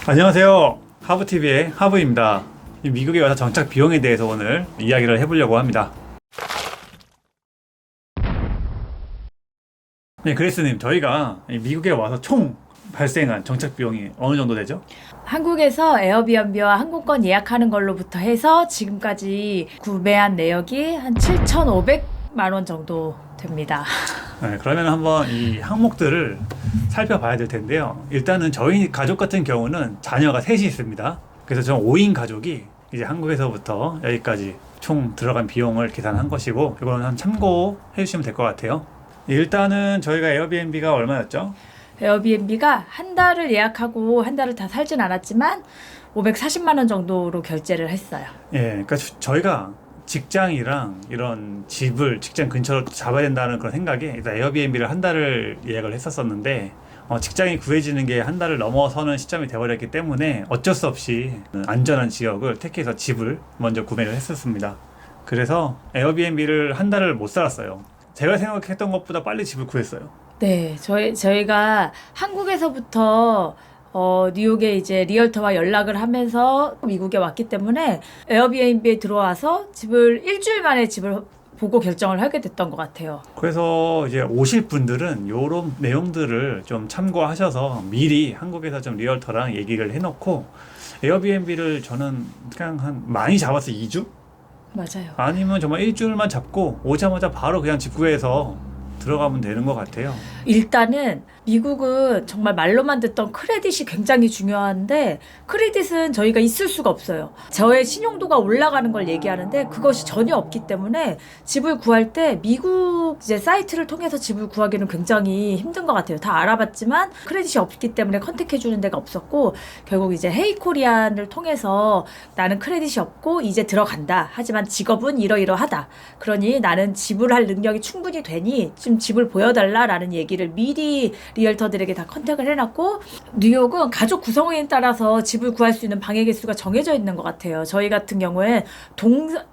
안녕하세요. 하브TV의 하브입니다. 미국에 와서 정착 비용에 대해서 오늘 이야기를 해보려고 합니다. 네, 그레스님, 저희가 미국에 와서 총 발생한 정착 비용이 어느 정도 되죠? 한국에서 에어비앤비와 항공권 예약하는 걸로부터 해서 지금까지 구매한 내역이 한 7,500만 원 정도 됩니다. 네, 그러면 한번 이 항목들을 살펴봐야 될 텐데요. 일단은 저희 가족 같은 경우는 자녀가 셋이 있습니다. 그래서 저 5인 가족이 이제 한국에서부터 여기까지 총 들어간 비용을 계산한 것이고, 이거는 한 참고해 주시면 될 것 같아요. 일단은 저희가 에어비앤비가 얼마였죠? 에어비앤비가 한 달을 예약하고 한 달을 다 살진 않았지만 540만 원 정도로 결제를 했어요. 예, 그러니까 저희가 직장이랑 이런 집을 직장 근처로 잡아야 된다는 그런 생각에 일단 에어비앤비를 한 달을 예약을 했었었는데, 직장이 구해지는 게 한 달을 넘어서는 시점이 되어버렸기 때문에 어쩔 수 없이 안전한 지역을 택해서 집을 먼저 구매를 했었습니다. 그래서 에어비앤비를 한 달을 못 살았어요. 제가 생각했던 것보다 빨리 집을 구했어요. 네, 저희가 한국에서부터 뉴욕에 이제 리얼터와 연락을 하면서 미국에 왔기 때문에 에어비앤비에 들어와서 일주일 만에 집을 보고 결정을 하게 됐던 것 같아요. 그래서 이제 오실 분들은 이런 내용들을 좀 참고하셔서 미리 한국에서 좀 리얼터랑 얘기를 해놓고, 에어비앤비를 저는 그냥 많이 잡아서 2주? 맞아요. 아니면 정말 일주일만 잡고 오자마자 바로 그냥 집 구해서 들어가면 되는 것 같아요. 일단은 미국은 정말 말로만 듣던 크레딧이 굉장히 중요한데, 크레딧은 저희가 있을 수가 없어요. 저의 신용도가 올라가는 걸 얘기하는데 그것이 전혀 없기 때문에 집을 구할 때 미국 이제 사이트를 통해서 집을 구하기는 굉장히 힘든 것 같아요. 다 알아봤지만 크레딧이 없기 때문에 컨택해 주는 데가 없었고, 결국 이제 헤이코리안을 통해서 나는 크레딧이 없고 이제 들어간다. 하지만 직업은 이러이러하다. 그러니 나는 집을 할 능력이 충분히 되니 좀 집을 보여달라라는 얘기를 미리 리얼터들에게 다 컨택을 해놨고, 뉴욕은 가족 구성원에 따라서 집을 구할 수 있는 방의 개수가 정해져 있는 것 같아요. 저희 같은 경우엔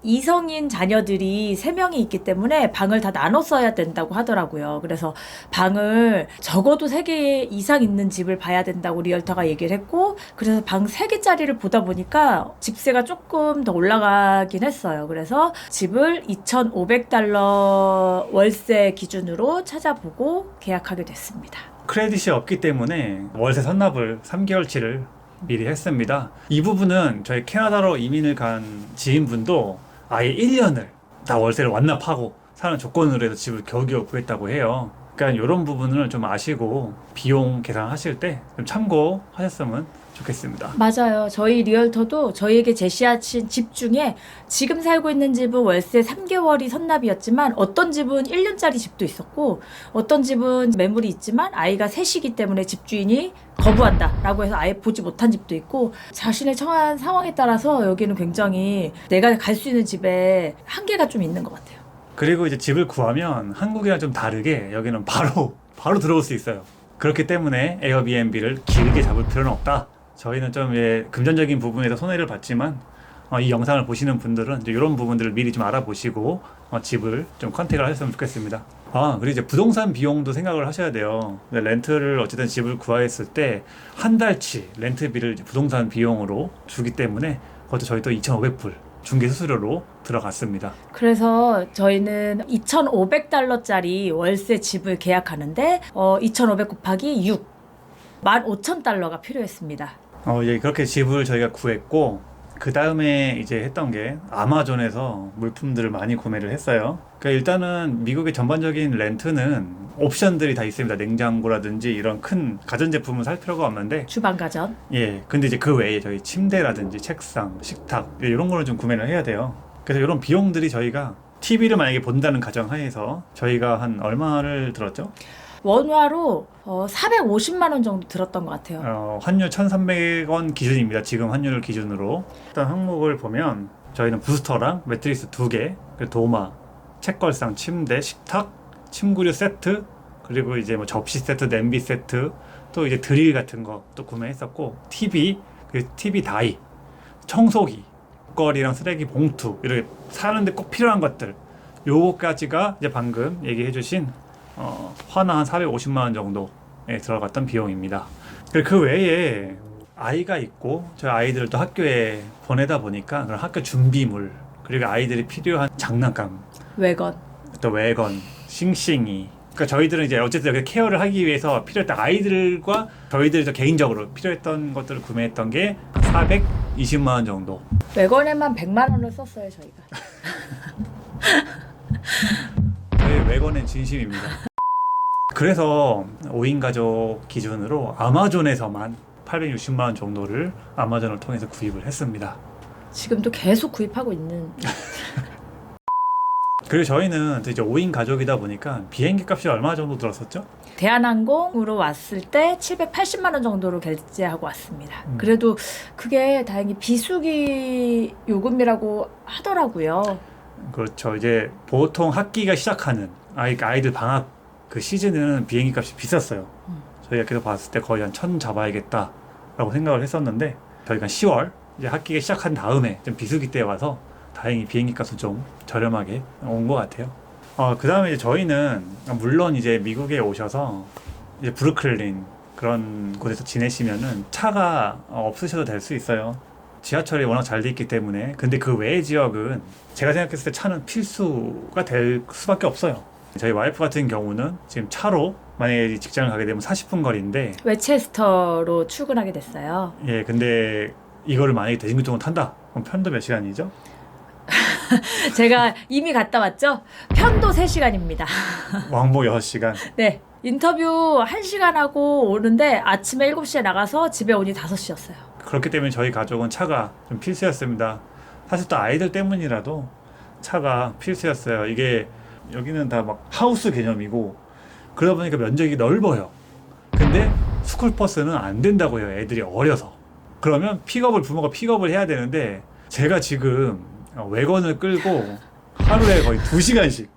이성인 자녀들이 3명이 있기 때문에 방을 다 나눠 써야 된다고 하더라고요. 그래서 방을 적어도 3개 이상 있는 집을 봐야 된다고 리얼터가 얘기를 했고, 그래서 방 3개짜리를 보다 보니까 집세가 조금 더 올라가긴 했어요. 그래서 집을 $2,500 월세 기준으로 찾아보고 계약하게 됐습니다. 크레딧이 없기 때문에 월세 선납을 3개월치를 미리 했습니다. 이 부분은 저희 캐나다로 이민을 간 지인분도 아예 1년을 다 월세를 완납하고 사는 조건으로 해서 집을 겨우겨우 구했다고 해요. 그러니까 이런 부분을 좀 아시고 비용 계산하실 때 좀 참고하셨으면 좋겠습니다. 맞아요. 저희 리얼터도 저희에게 제시하신 집 중에 지금 살고 있는 집은 월세 3개월이 선납이었지만, 어떤 집은 1년짜리 집도 있었고, 어떤 집은 매물이 있지만 아이가 셋이기 때문에 집주인이 거부한다 라고 해서 아예 보지 못한 집도 있고, 자신의 처한 상황에 따라서 여기는 굉장히 내가 갈 수 있는 집에 한계가 좀 있는 것 같아요. 그리고 이제 집을 구하면 한국이랑 좀 다르게 여기는 바로 들어올 수 있어요. 그렇기 때문에 에어비앤비를 길게 잡을 필요는 없다. 저희는 좀 금전적인 부분에서 손해를 봤지만, 이 영상을 보시는 분들은 이제 이런 부분들을 미리 좀 알아보시고 집을 좀 컨택을 하셨으면 좋겠습니다. 그리고 이제 부동산 비용도 생각을 하셔야 돼요. 렌트를 어쨌든 집을 구했을 때 한 달치 렌트비를 이제 부동산 비용으로 주기 때문에 그것도 저희 또 2,500불 중개 수수료로 들어갔습니다. 그래서 저희는 $2,500짜리 월세 집을 계약하는데 2,500 곱하기 6, $15,000가 필요했습니다. 그렇게 집을 저희가 구했고, 그 다음에 이제 했던 게 아마존에서 물품들을 많이 구매를 했어요. 그러니까 일단은 미국의 전반적인 렌트는 옵션들이 다 있습니다. 냉장고라든지 이런 큰 가전제품은 살 필요가 없는데, 주방 가전. 근데 이제 그 외에 저희 침대라든지 책상, 식탁 이런 거를 좀 구매를 해야 돼요. 그래서 이런 비용들이 저희가 TV를 만약에 본다는 가정하에서 저희가 한 얼마를 들었죠? 원화로 450만 원 정도 들었던 것 같아요. 환율 1,300원 기준입니다. 지금 환율을 기준으로. 일단 항목을 보면 저희는 부스터랑 매트리스 2개, 도마, 책걸상, 침대, 식탁, 침구류 세트, 그리고 이제 뭐 접시 세트, 냄비 세트, 또 이제 드릴 같은 거 또 구매했었고, TV, TV 다이, 청소기, 먹거리랑 쓰레기 봉투, 이렇게 사는데 꼭 필요한 것들, 요거까지가 이제 방금 얘기해주신 하나 한 450만 원 정도에 들어갔던 비용입니다. 그리고 그 외에 아이가 있고 저희 아이들을 또 학교에 보내다 보니까 그런 학교 준비물 그리고 아이들이 필요한 장난감 외건. 또 외건, 싱싱이. 그러니까 저희들은 이제 어쨌든 이렇게 케어를 하기 위해서 필요했던 아이들과 저희들이 저 개인적으로 필요했던 것들을 구매했던 게 420만 원 정도. 외건에만 100만 원을 썼어요 저희가. 저희 외건엔 진심입니다. 그래서 5인 가족 기준으로 아마존에서만 860만 원 정도를 아마존을 통해서 구입을 했습니다. 지금도 계속 구입하고 있는. 그리고 저희는 이제 5인 가족이다 보니까 비행기 값이 얼마 정도 들었었죠? 대한항공으로 왔을 때 780만 원 정도로 결제하고 왔습니다. 그래도 그게 다행히 비수기 요금이라고 하더라고요. 그렇죠. 이제 보통 학기가 시작하는 아이들 방학 그 시즌은 비행기 값이 비쌌어요. 저희가 계속 봤을 때 거의 한 1,000 잡아야겠다라고 생각을 했었는데 저희가 10월 이제 학기가 시작한 다음에 좀 비수기 때 와서 다행히 비행기 값은 좀 저렴하게 온 것 같아요. 그 다음에 이제 저희는 물론 이제 미국에 오셔서 이제 브루클린 그런 곳에서 지내시면은 차가 없으셔도 될 수 있어요. 지하철이 워낙 잘 돼 있기 때문에. 근데 그 외의 지역은 제가 생각했을 때 차는 필수가 될 수밖에 없어요. 저희 와이프 같은 경우는 지금 차로 만약에 직장을 가게 되면 40분 거리인데 웨체스터로 출근하게 됐어요. 예, 근데 이거를 만약에 대중교통을 탄다. 그럼 편도 몇 시간이죠? 제가 이미 갔다 왔죠? 편도 3시간입니다. 왕복 6시간. 네. 인터뷰 1시간 하고 오는데 아침에 7시에 나가서 집에 오니 5시였어요. 그렇기 때문에 저희 가족은 차가 좀 필수였습니다. 사실 또 아이들 때문이라도 차가 필수였어요. 이게 여기는 다 막 하우스 개념이고 그러다 보니까 면적이 넓어요. 근데 스쿨버스는 안 된다고 해요. 애들이 어려서. 그러면 부모가 픽업을 해야 되는데 제가 지금 외건을 끌고 하루에 거의 2시간씩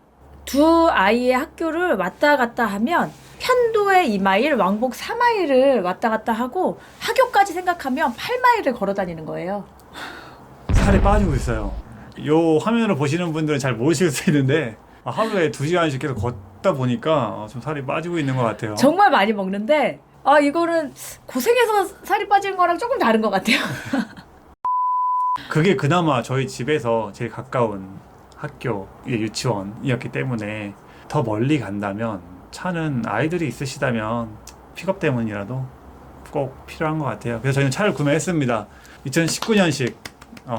두 아이의 학교를 왔다 갔다 하면 편도에 2마일, 왕복 4마일을 왔다 갔다 하고 학교까지 생각하면 8마일을 걸어 다니는 거예요. 살이 빠지고 있어요. 요 화면으로 보시는 분들은 잘 모르실 수 있는데 하루에 2시간씩 계속 걷다 보니까 좀 살이 빠지고 있는 것 같아요. 정말 많이 먹는데 이거는 고생해서 살이 빠지는 거랑 조금 다른 것 같아요. 그게 그나마 저희 집에서 제일 가까운 학교, 유치원이었기 때문에 더 멀리 간다면 차는 아이들이 있으시다면 픽업 때문이라도 꼭 필요한 것 같아요. 그래서 저희는 차를 구매했습니다. 2019년식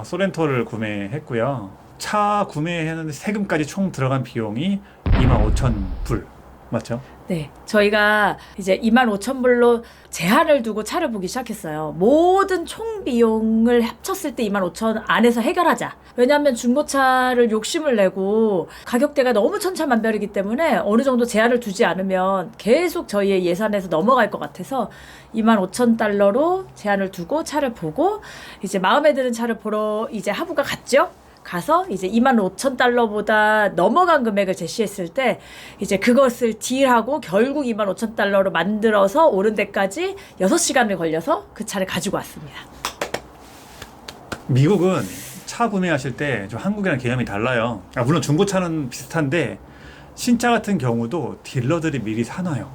소렌토를 구매했고요. 차 구매했는데 세금까지 총 들어간 비용이 25,000불 맞죠? 네, 저희가 이제 25,000불로 제한을 두고 차를 보기 시작했어요. 모든 총 비용을 합쳤을 때 25,000 안에서 해결하자. 왜냐하면 중고차를 욕심을 내고 가격대가 너무 천차만별이기 때문에 어느 정도 제한을 두지 않으면 계속 저희의 예산에서 넘어갈 것 같아서 25,000달러로 제한을 두고 차를 보고 이제 마음에 드는 차를 보러 이제 하부가 갔죠. 가서 이제 25,000달러보다 넘어간 금액을 제시했을 때 이제 그것을 딜하고 결국 25,000달러로 만들어서 오는 데까지 6시간을 걸려서 그 차를 가지고 왔습니다. 미국은 차 구매하실 때 좀 한국이랑 개념이 달라요. 물론 중고차는 비슷한데 신차 같은 경우도 딜러들이 미리 사놔요.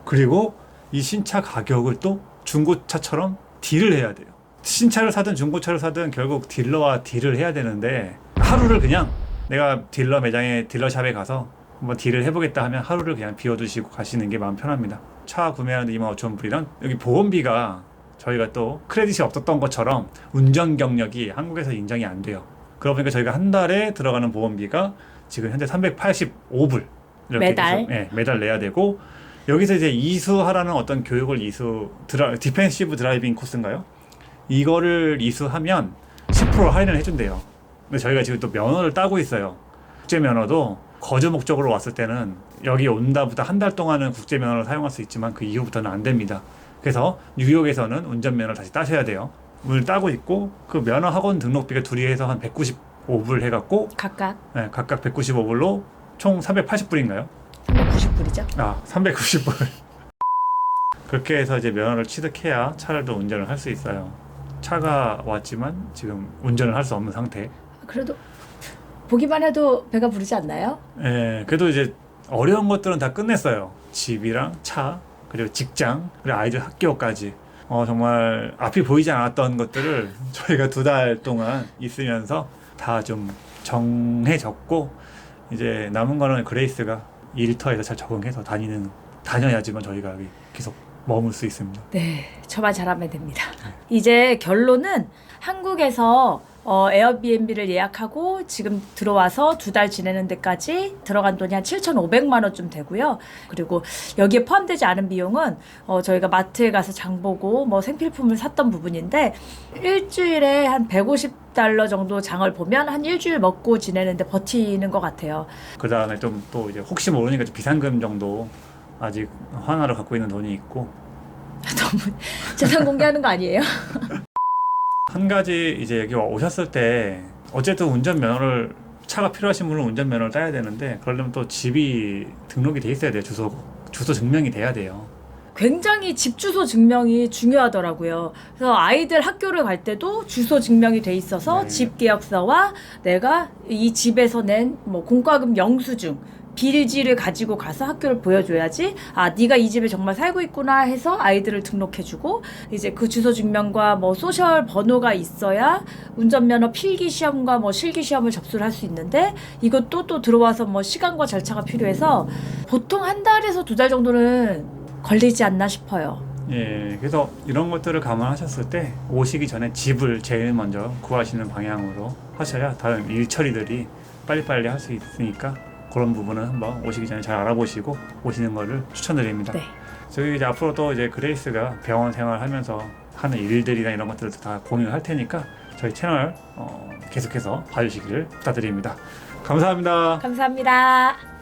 그리고 이 신차 가격을 또 중고차처럼 딜을 해야 돼요. 신차를 사든 중고차를 사든 결국 딜러와 딜을 해야 되는데 하루를 그냥 내가 딜러 매장에 딜러샵에 가서 한번 딜을 해보겠다 하면 하루를 그냥 비워두시고 가시는 게 마음 편합니다. 차 구매하는데 25,000불이랑 여기 보험비가 저희가 또 크레딧이 없었던 것처럼 운전 경력이 한국에서 인정이 안 돼요. 그러다 보니까 저희가 한 달에 들어가는 보험비가 지금 현재 385불 매달? 네, 매달 내야 되고 여기서 이제 이수하라는 어떤 교육을 디펜시브 드라이빙 코스인가요? 이거를 이수하면 10% 할인을 해준대요. 근데 저희가 지금 또 면허를 따고 있어요. 국제 면허도 거주 목적으로 왔을 때는 여기 온다보다 한 달 동안은 국제 면허를 사용할 수 있지만 그 이후부터는 안 됩니다. 그래서 뉴욕에서는 운전 면허를 다시 따셔야 돼요. 오늘 따고 있고 그 면허 학원 등록비가 둘이 해서 한 195불 해갖고 각각 각각 195불로 총 380불인가요? 390불이죠. 390불. 그렇게 해서 이제 면허를 취득해야 차를 또 운전을 할 수 있어요. 차가 왔지만 지금 운전을 할 수 없는 상태. 그래도 보기만 해도 배가 부르지 않나요? 예, 그래도 이제 어려운 것들은 다 끝냈어요. 집이랑 차, 그리고 직장, 그리고 아이들 학교까지. 정말 앞이 보이지 않았던 것들을 저희가 2달 동안 있으면서 다 좀 정해졌고 이제 남은 거는 그레이스가 일터에서 잘 적응해서 다녀야지만 저희가 여기 계속 머물 수 있습니다. 네, 저만 잘하면 됩니다. 이제 결론은 한국에서 에어비앤비를 예약하고 지금 들어와서 2달 지내는 데까지 들어간 돈이 한 7,500만 원쯤 되고요. 그리고 여기에 포함되지 않은 비용은 저희가 마트에 가서 장 보고 뭐 생필품을 샀던 부분인데 일주일에 한 150달러 정도 장을 보면 한 일주일 먹고 지내는데 버티는 것 같아요. 그 다음에 좀 또 이제 혹시 모르니까 좀 비상금 정도 아직 하나를 갖고 있는 돈이 있고 너무 재산 공개하는 거 아니에요? 한 가지 이제 여기 오셨을 때 어쨌든 운전면허를 차가 필요하신 분은 운전면허를 따야 되는데 그러려면 또 집이 등록이 돼 있어야 돼요. 주소 증명이 돼야 돼요. 굉장히 집 주소 증명이 중요하더라고요. 그래서 아이들 학교를 갈 때도 주소 증명이 돼 있어서 네. 집 계약서와 내가 이 집에서 낸 뭐 공과금 영수증 빌지를 가지고 가서 학교를 보여줘야지 아 네가 이 집에 정말 살고 있구나 해서 아이들을 등록해주고 이제 그 주소 증명과 뭐 소셜 번호가 있어야 운전면허 필기 시험과 뭐 실기 시험을 접수를 할 수 있는데 이것도 또 들어와서 뭐 시간과 절차가 필요해서 보통 한 달에서 2달 정도는 걸리지 않나 싶어요. 예, 그래서 이런 것들을 감안하셨을 때 오시기 전에 집을 제일 먼저 구하시는 방향으로 하셔야 다른 일 처리들이 빨리빨리 할 수 있으니까 그런 부분은 한번 오시기 전에 잘 알아보시고 오시는 거를 추천드립니다. 네. 저희 이제 앞으로 또 이제 그레이스가 병원 생활하면서 하는 일들이나 이런 것들도 다 공유할 테니까 저희 채널 계속해서 봐주시기를 부탁드립니다. 감사합니다. 감사합니다.